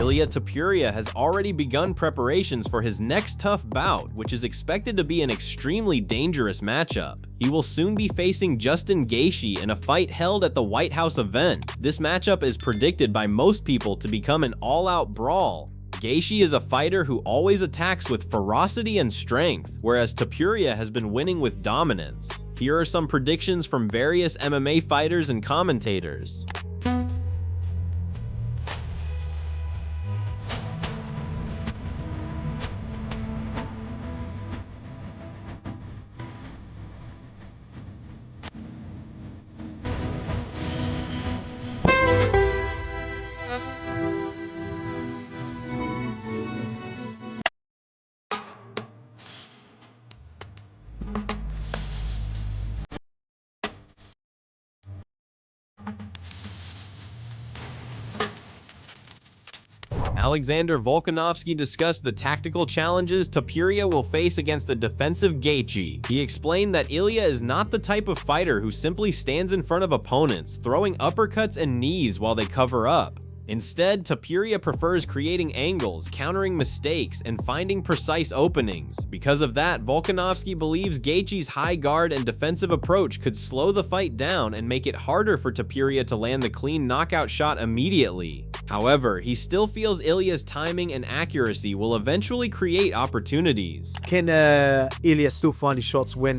Ilia Topuria has already begun preparations for his next tough bout, which is expected to be an extremely dangerous matchup. He will soon be facing Justin Gaethje in a fight held at the White House event. This matchup is predicted by most people to become an all-out brawl. Gaethje is a fighter who always attacks with ferocity and strength, whereas Topuria has been winning with dominance. Here are some predictions from various MMA fighters and commentators. Alexander Volkanovski discussed the tactical challenges Topuria will face against the defensive Gaethje. He explained that Ilia is not the type of fighter who simply stands in front of opponents, throwing uppercuts and knees while they cover up. Instead, Topuria prefers creating angles, countering mistakes, and finding precise openings. Because of that, Volkanovski believes Gaethje's high guard and defensive approach could slow the fight down and make it harder for Topuria to land the clean knockout shot immediately. However, he still feels Ilia's timing and accuracy will eventually create opportunities. Can Ilia still find his shots when,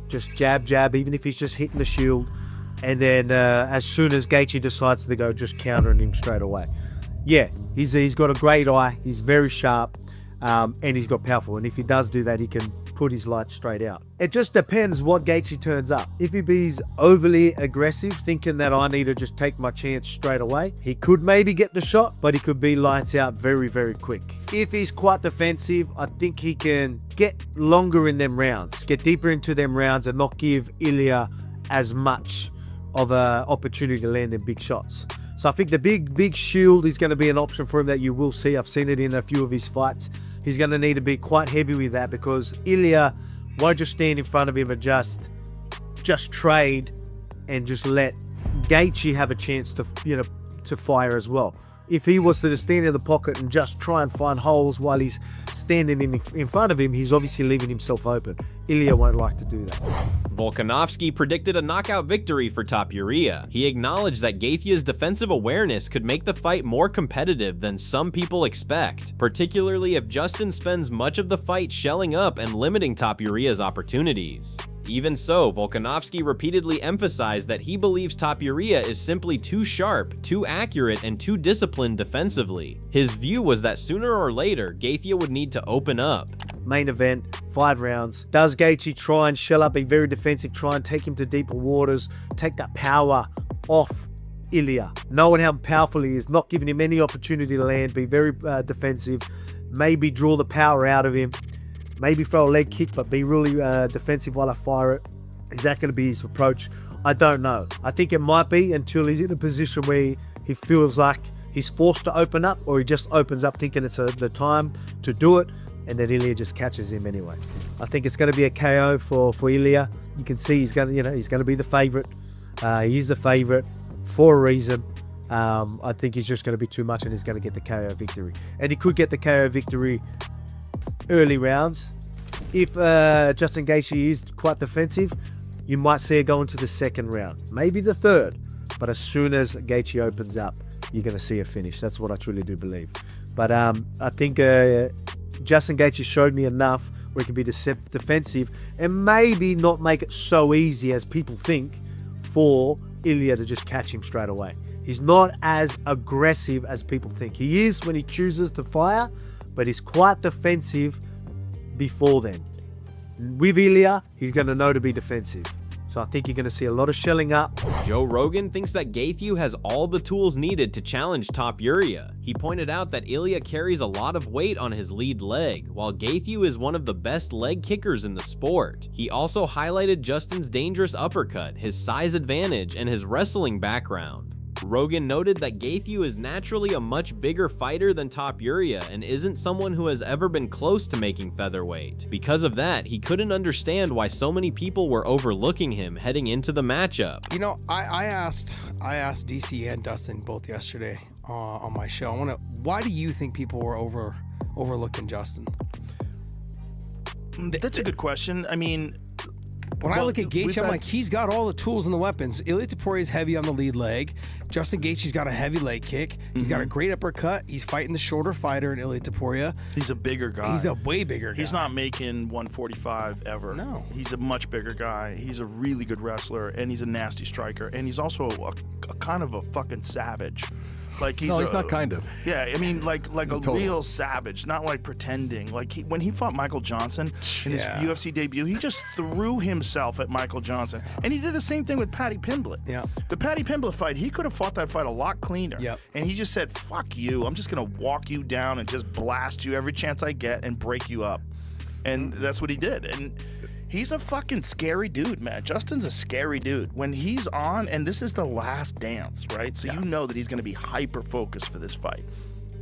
just jab, even if he's just hitting the shield? And then as soon as Gaethje decides to go, just countering him straight away. Yeah, he's got a great eye. He's very sharp, and he's got powerful. And if he does do that, he can put his light straight out. It just depends what Gaethje turns up. If he's overly aggressive, thinking that I need to just take my chance straight away, he could maybe get the shot, but he could be lights out very, very quick. If he's quite defensive, I think he can get longer in them rounds, get deeper into them rounds, and not give Ilia as much of an opportunity to land them big shots. So I think the big shield is going to be an option for him that you will see. I've seen it in a few of his fights. He's going to need to be quite heavy with that, because Ilia won't just stand in front of him and just trade and just let Gaethje have a chance to fire as well. If he was to stand in the pocket and just try and find holes while he's standing in front of him, he's obviously leaving himself open. Ilia won't like to do that. Volkanovski predicted a knockout victory for Topuria. He acknowledged that Gaethje's defensive awareness could make the fight more competitive than some people expect, particularly if Justin spends much of the fight shelling up and limiting Topuria's opportunities. Even so, Volkanovski repeatedly emphasized that he believes Topuria is simply too sharp, too accurate, and too disciplined defensively. His view was that sooner or later, Gaethje would need to open up. Main event, 5 rounds. Does Gaethje try and shell up, be very defensive, try and take him to deeper waters, take that power off Ilia, knowing how powerful he is, not giving him any opportunity to land, be very defensive, maybe draw the power out of him, maybe throw a leg kick, but be really defensive while I fire it? Is that going to be his approach? I don't know. I think it might be until he's in a position where he feels like he's forced to open up, or he just opens up thinking it's the time to do it, and then Ilia just catches him anyway. I think it's going to be a KO for Ilia. You can see he's going to be the favorite. He is the favorite for a reason. I think he's just going to be too much, and he's going to get the KO victory. And he could get the KO victory early rounds. If Justin Gaethje is quite defensive, you might see it go into the second round, maybe the third. But as soon as Gaethje opens up, you're going to see a finish. That's what I truly do believe. But I think Justin Gaethje showed me enough where he can be defensive and maybe not make it so easy as people think for Ilia to just catch him straight away. He's not as aggressive as people think. He is when he chooses to fire, but he's quite defensive before then. With Ilia, he's going to know to be defensive. So I think you're going to see a lot of shelling up. Joe Rogan thinks that Gaethje has all the tools needed to challenge Topuria. He pointed out that Ilia carries a lot of weight on his lead leg, while Gaethje is one of the best leg kickers in the sport. He also highlighted Justin's dangerous uppercut, his size advantage, and his wrestling background. Rogan noted that Gaethje is naturally a much bigger fighter than Topuria and isn't someone who has ever been close to making featherweight. Because of that, he couldn't understand why so many people were overlooking him heading into the matchup. You know, I asked DC and Dustin both yesterday on my show. Why do you think people were overlooking Justin? That's a good question. I mean, when I look at Gaethje, I'm like, he's got all the tools and the weapons. Ilia Topuria is heavy on the lead leg. Justin Gaethje's got a heavy leg kick. He's got a great uppercut. He's fighting the shorter fighter in Ilia Topuria. He's a bigger guy. He's a way bigger guy. He's not making 145 ever. No. He's a much bigger guy. He's a really good wrestler, and he's a nasty striker, and he's also a kind of a fucking savage. Like he's not kind of. Yeah, I mean, like a Total. real savage, not like pretending. Like when he fought Michael Johnson in his UFC debut, he just threw himself at Michael Johnson, and he did the same thing with Paddy Pimblett. Yeah. The Paddy Pimblett fight, he could have fought that fight a lot cleaner. Yep. And he just said, "Fuck you! I'm just gonna walk you down and just blast you every chance I get and break you up," and that's what he did. And he's a fucking scary dude, man. Justin's a scary dude. When he's on, and this is the last dance, right? So you know that he's going to be hyper-focused for this fight.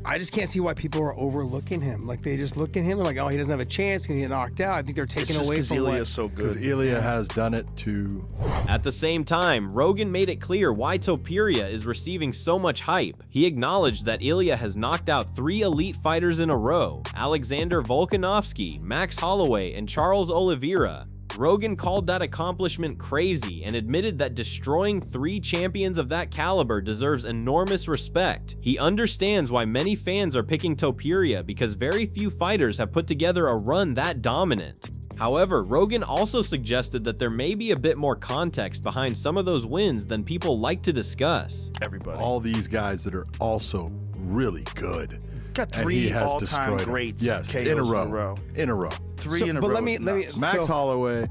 I just can't see why people are overlooking him. Like, they just look at him and like, oh, he doesn't have a chance, he's going to get knocked out. I think they're taking away from Ilya's so good. Because Ilia has done it to... At the same time, Rogan made it clear why Topuria is receiving so much hype. He acknowledged that Ilia has knocked out 3 elite fighters in a row: Alexander Volkanovski, Max Holloway, and Charles Oliveira. Rogan called that accomplishment crazy and admitted that destroying 3 champions of that caliber deserves enormous respect. He understands why many fans are picking Topuria because very few fighters have put together a run that dominant. However, Rogan also suggested that there may be a bit more context behind some of those wins than people like to discuss. Everybody. All these guys that are also really good. Got And 3 he has all-time destroyed them. greats. Yes, KOs in a row. In a row. 3 in a but row. let me- is let me- nuts. Max So- Holloway,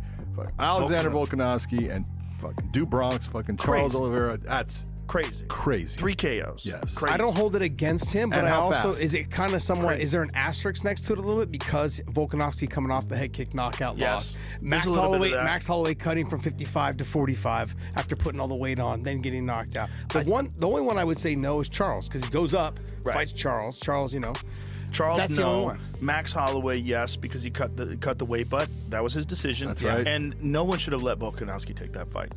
Alexander Volkanovski, and fucking Bronx, fucking Charles Crazy. Oliveira. That's Crazy. crazy. 3 KOs. Yes. Crazy. I don't hold it against him, but And I how also, fast? is it kind of somewhat, Crazy. is there an asterisk next to it a little bit because Volkanovski coming off the head kick knockout Yes. loss. There's a little bit of that. Max Holloway cutting from 55 to 45 after putting all the weight on, then getting knocked out. The only one I would say no is Charles because he goes up, Right. fights Charles. Charles, you know. Charles, That's the only no. one. Max Holloway, yes, because he cut the weight, but that was his decision. That's right. And no one should have let Volkanovski take that fight.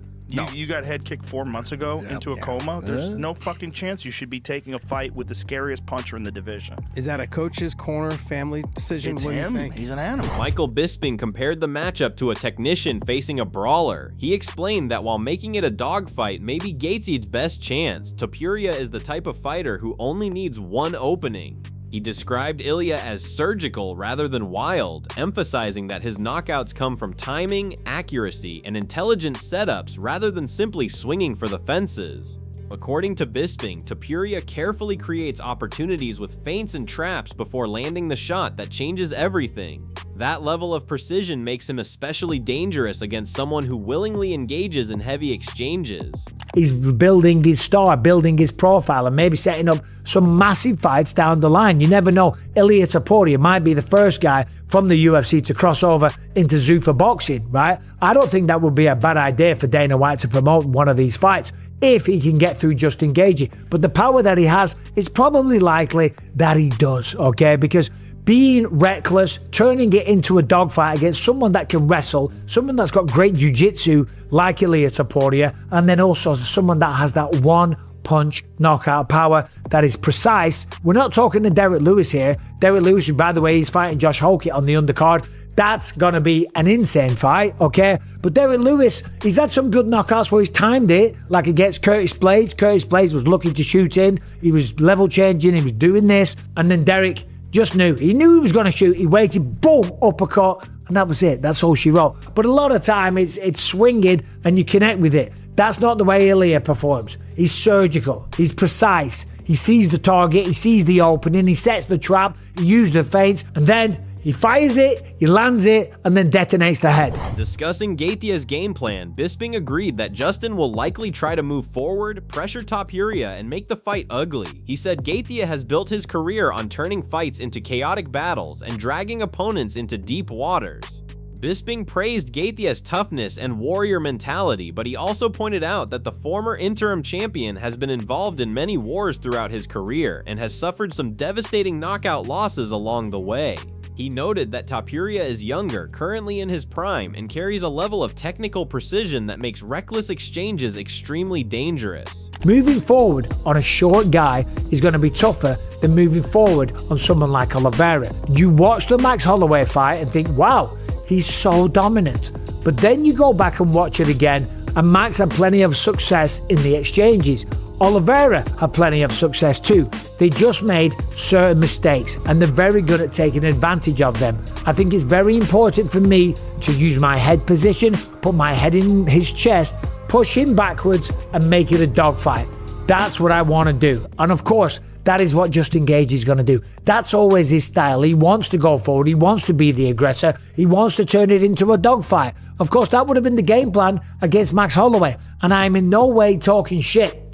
You got head kicked 4 months ago into a coma. There's no fucking chance you should be taking a fight with the scariest puncher in the division. Is that a coach's corner family decision? It's What do you him. think? He's an animal. Michael Bisping compared the matchup to a technician facing a brawler. He explained that while making it a dogfight may be Gaethje's best chance, Topuria is the type of fighter who only needs one opening. He described Ilia as surgical rather than wild, emphasizing that his knockouts come from timing, accuracy, and intelligent setups rather than simply swinging for the fences. According to Bisping, Topuria carefully creates opportunities with feints and traps before landing the shot that changes everything. That level of precision makes him especially dangerous against someone who willingly engages in heavy exchanges. He's building his star, building his profile, and maybe setting up some massive fights down the line. You never know. Ilia Topuria might be the first guy from the UFC to cross over into Zuffa boxing, right? I don't think that would be a bad idea for Dana White to promote one of these fights if he can get through Justin Gaethje. But the power that he has, it's probably likely that he does, okay? Because being reckless, turning it into a dogfight against someone that can wrestle, someone that's got great jiu-jitsu like Ilia Topuria, and then also someone that has that one punch knockout power that is precise. We're not talking to Derek Lewis here. Derek Lewis, who, by the way, he's fighting Josh Holkett on the undercard. That's going to be an insane fight, okay? But Derek Lewis, he's had some good knockouts where he's timed it, like against Curtis Blades. Curtis Blades was looking to shoot in. He was level changing. He was doing this. And then Derek just knew. He knew he was going to shoot. He waited, boom, uppercut, and that was it. That's all she wrote. But a lot of time, it's swinging and you connect with it. That's not the way Ilia performs. He's surgical. He's precise. He sees the target. He sees the opening. He sets the trap. He uses the feints. And then he fires it, he lands it, and then detonates the head. Discussing Gaethje's game plan, Bisping agreed that Justin will likely try to move forward, pressure Topuria, and make the fight ugly. He said Gaethje has built his career on turning fights into chaotic battles and dragging opponents into deep waters. Bisping praised Gaethje's toughness and warrior mentality, but he also pointed out that the former interim champion has been involved in many wars throughout his career and has suffered some devastating knockout losses along the way. He noted that Topuria is younger, currently in his prime, and carries a level of technical precision that makes reckless exchanges extremely dangerous. Moving forward on a short guy is going to be tougher than moving forward on someone like Oliveira. You watch the Max Holloway fight and think, wow, he's so dominant. But then you go back and watch it again, and Max had plenty of success in the exchanges. Oliveira had plenty of success too. They just made certain mistakes, and they're very good at taking advantage of them. I think it's very important for me to use my head position, put my head in his chest, push him backwards, and make it a dogfight. That's what I want to do. And of course, that is what Justin Gaethje is going to do. That's always his style. He wants to go forward. He wants to be the aggressor. He wants to turn it into a dogfight. Of course, that would have been the game plan against Max Holloway. And I'm in no way talking shit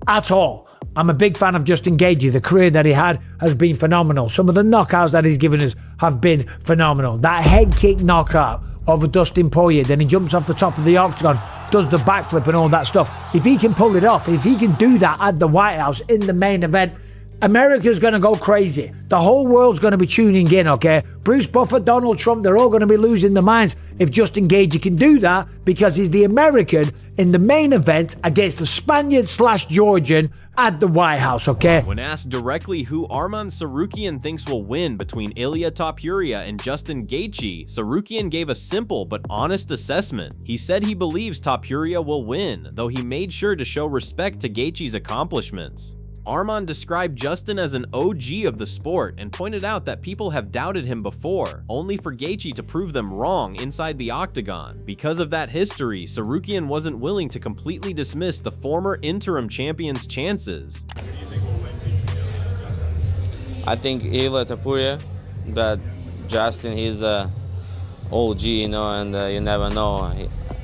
at all. I'm a big fan of Justin Gaethje. The career that he had has been phenomenal. Some of the knockouts that he's given us have been phenomenal. That head kick knockout over Dustin Poirier, then he jumps off the top of the octagon, does the backflip and all that stuff. If he can pull it off, if he can do that at the White House in the main event, America's going to go crazy. The whole world's going to be tuning in, okay? Bruce Buffer, Donald Trump, they're all going to be losing their minds if Justin Gaethje can do that, because he's the American in the main event against the Spaniard/Georgian at the White House, okay? When asked directly who Arman Tsarukyan thinks will win between Ilia Topuria and Justin Gaethje, Tsarukyan gave a simple but honest assessment. He said he believes Topuria will win, though he made sure to show respect to Gaethje's accomplishments. Arman described Justin as an OG of the sport and pointed out that people have doubted him before, only for Gaethje to prove them wrong inside the octagon. Because of that history, Tsarukyan wasn't willing to completely dismiss the former interim champion's chances. I think Ilia Topuria, but Justin, he's a OG, you know, and you never know.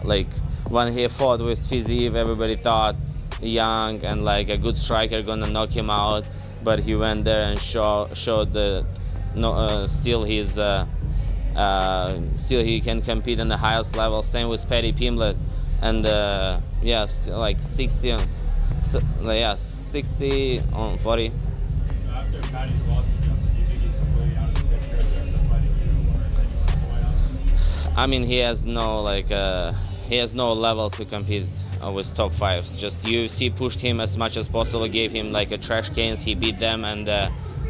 Like when he fought with Fiziev, everybody thought young and like a good striker gonna knock him out, but he went there and showed that still he can compete on the highest level. Same with Paddy Pimblett, and yeah, still like 60 on 40. So after Paddy's loss to Justin, do you think he's completely out of the picture in terms of fighting you or fighting for the White House? I mean, he has no level to compete with top fives. Just UFC pushed him as much as possible, gave him like a trash cans. He beat them, and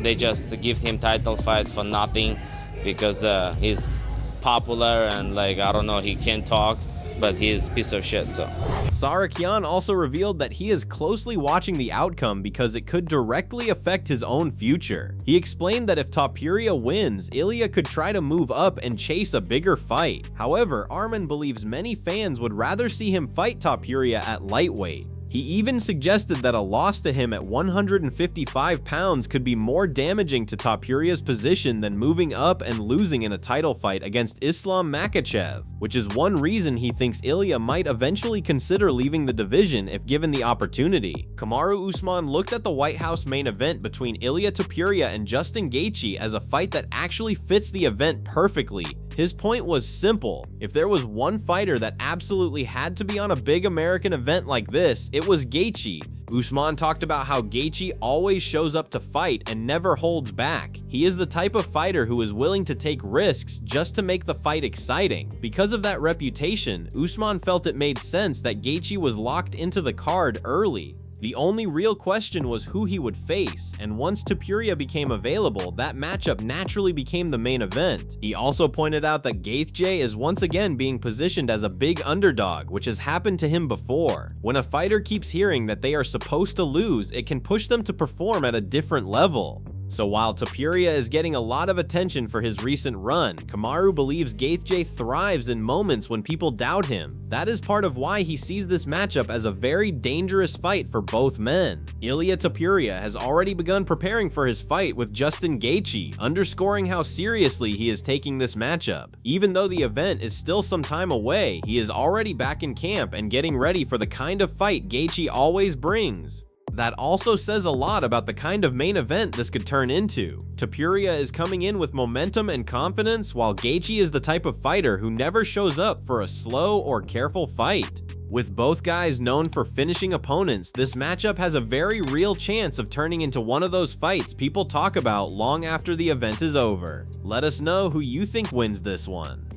they just give him title fight for nothing because he's popular and like I don't know, he can't talk, but he's a piece of shit. So Tsarukyan also revealed that he is closely watching the outcome because it could directly affect his own future. He explained that if Topuria wins, Ilia could try to move up and chase a bigger fight. However, Arman believes many fans would rather see him fight Topuria at lightweight. He even suggested that a loss to him at 155 pounds could be more damaging to Topuria's position than moving up and losing in a title fight against Islam Makhachev, which is one reason he thinks Ilia might eventually consider leaving the division if given the opportunity. Kamaru Usman looked at the White House main event between Ilia Topuria and Justin Gaethje as a fight that actually fits the event perfectly. His point was simple: if there was one fighter that absolutely had to be on a big American event like this, it was Gaethje. Usman talked about how Gaethje always shows up to fight and never holds back. He is the type of fighter who is willing to take risks just to make the fight exciting. Because of that reputation, Usman felt it made sense that Gaethje was locked into the card early. The only real question was who he would face, and once Topuria became available, that matchup naturally became the main event. He also pointed out that Gaethje is once again being positioned as a big underdog, which has happened to him before. When a fighter keeps hearing that they are supposed to lose, it can push them to perform at a different level. So while Topuria is getting a lot of attention for his recent run, Kamaru believes Gaethje thrives in moments when people doubt him. That is part of why he sees this matchup as a very dangerous fight for both men. Ilia Topuria has already begun preparing for his fight with Justin Gaethje, underscoring how seriously he is taking this matchup. Even though the event is still some time away, he is already back in camp and getting ready for the kind of fight Gaethje always brings. That also says a lot about the kind of main event this could turn into. Topuria is coming in with momentum and confidence, while Gaethje is the type of fighter who never shows up for a slow or careful fight. With both guys known for finishing opponents, this matchup has a very real chance of turning into one of those fights people talk about long after the event is over. Let us know who you think wins this one.